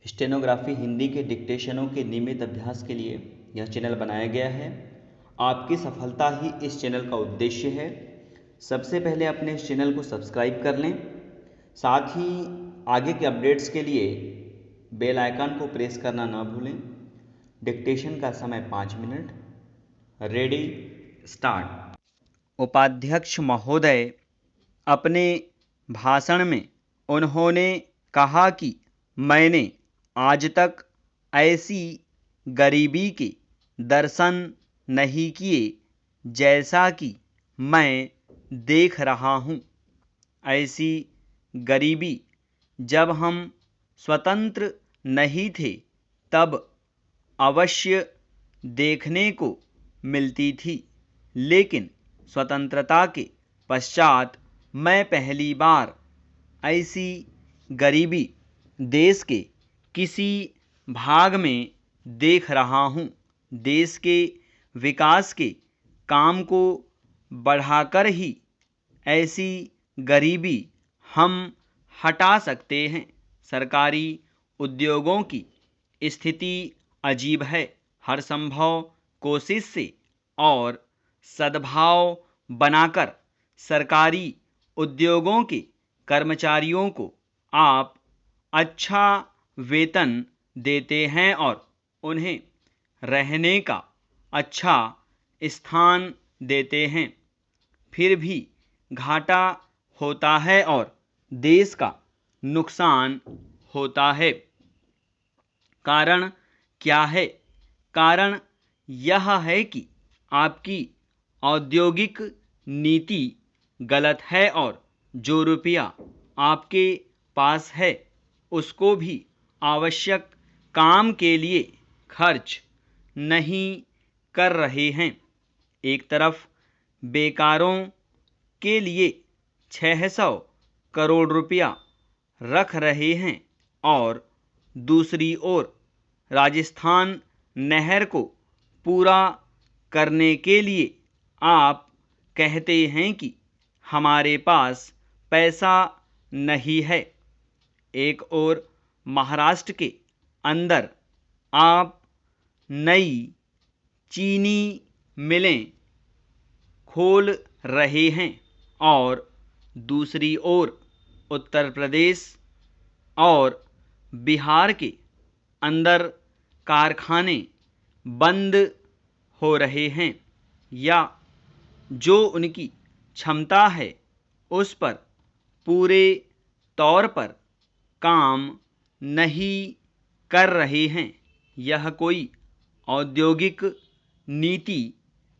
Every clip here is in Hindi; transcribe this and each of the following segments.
स्टेनोग्राफी हिंदी के डिक्टेशनों के नियमित अभ्यास के लिए यह चैनल बनाया गया है। आपकी सफलता ही इस चैनल का उद्देश्य है। सबसे पहले अपने इस चैनल को सब्सक्राइब कर लें, साथ ही आगे के अपडेट्स के लिए बेल आइकन को प्रेस करना ना भूलें। डिक्टेशन का समय 5 मिनट। Ready, start. उपाध्यक्ष महोदय, अपने भाषण में उन्होंने कहा कि मैंने आज तक ऐसी गरीबी के दर्शन नहीं किए जैसा कि मैं देख रहा हूँ। ऐसी गरीबी जब हम स्वतंत्र नहीं थे तब अवश्य देखने को मिलती थी, लेकिन स्वतंत्रता के पश्चात मैं पहली बार ऐसी गरीबी देश के किसी भाग में देख रहा हूँ। देश के विकास के काम को बढ़ाकर ही ऐसी गरीबी हम हटा सकते हैं। सरकारी उद्योगों की स्थिति अजीब है। हर संभव कोशिश से और सद्भाव बनाकर सरकारी उद्योगों के कर्मचारियों को आप अच्छा वेतन देते हैं और उन्हें रहने का अच्छा स्थान देते हैं, फिर भी घाटा होता है और देश का नुकसान होता है। कारण क्या है? कारण यह है कि आपकी औद्योगिक नीति गलत है और जो रुपया आपके पास है उसको भी आवश्यक काम के लिए खर्च नहीं कर रहे हैं। एक तरफ बेकारों के लिए 600 करोड़ रुपया रख रहे हैं और दूसरी ओर राजस्थान नहर को पूरा करने के लिए आप कहते हैं कि हमारे पास पैसा नहीं है। एक और महाराष्ट्र के अंदर आप नई चीनी मिलें खोल रहे हैं और दूसरी ओर उत्तर प्रदेश और बिहार के अंदर कारखाने बंद हो रहे हैं या जो उनकी क्षमता है उस पर पूरे तौर पर काम नहीं कर रहे हैं। यह कोई औद्योगिक नीति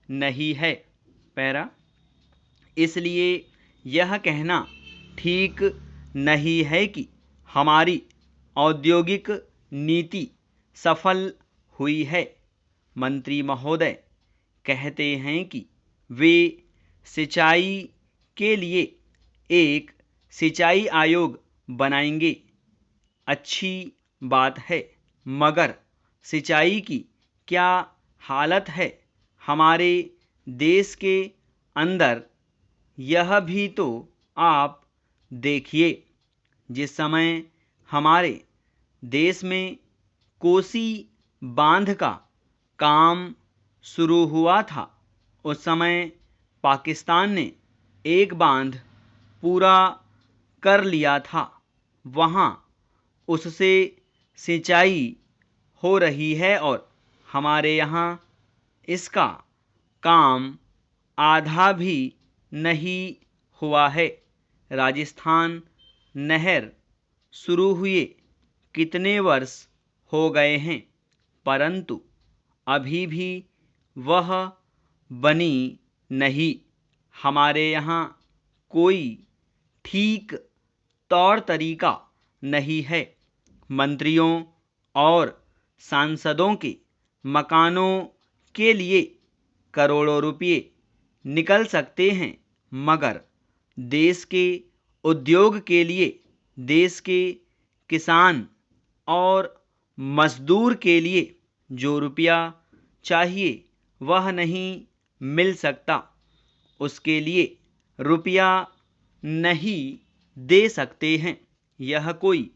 नहीं है। पैरा, इसलिए यह कहना ठीक नहीं है कि हमारी औद्योगिक नीति सफल हुई है। मंत्री महोदय कहते हैं कि वे सिंचाई के लिए एक सिंचाई आयोग बनाएंगे। अच्छी बात है, मगर सिंचाई की क्या हालत है हमारे देश के अंदर, यह भी तो आप देखिए। जिस समय हमारे देश में कोसी बांध का काम शुरू हुआ था उस समय पाकिस्तान ने एक बांध पूरा कर लिया था। वहाँ उससे सिंचाई हो रही है और हमारे यहाँ इसका काम आधा भी नहीं हुआ है। राजस्थान नहर शुरू हुए कितने वर्ष हो गए हैं, परंतु अभी भी वह बनी नहीं। हमारे यहाँ कोई ठीक तौर तरीका नहीं है। मंत्रियों और सांसदों के मकानों के लिए करोड़ों रुपये निकल सकते हैं, मगर देश के उद्योग के लिए, देश के किसान और मजदूर के लिए जो रुपया चाहिए वह नहीं मिल सकता। उसके लिए रुपया नहीं दे सकते हैं। यह कोई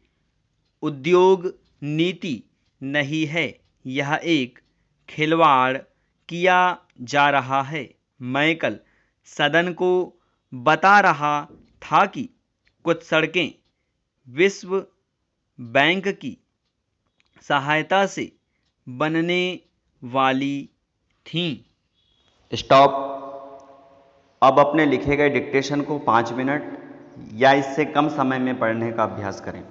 उद्योग नीति नहीं है, यह एक खिलवाड़ किया जा रहा है। मैं कल सदन को बता रहा था कि कुछ सड़कें विश्व बैंक की सहायता से बनने वाली थीं। स्टॉप। अब अपने लिखे गए डिक्टेशन को 5 मिनट या इससे कम समय में पढ़ने का अभ्यास करें।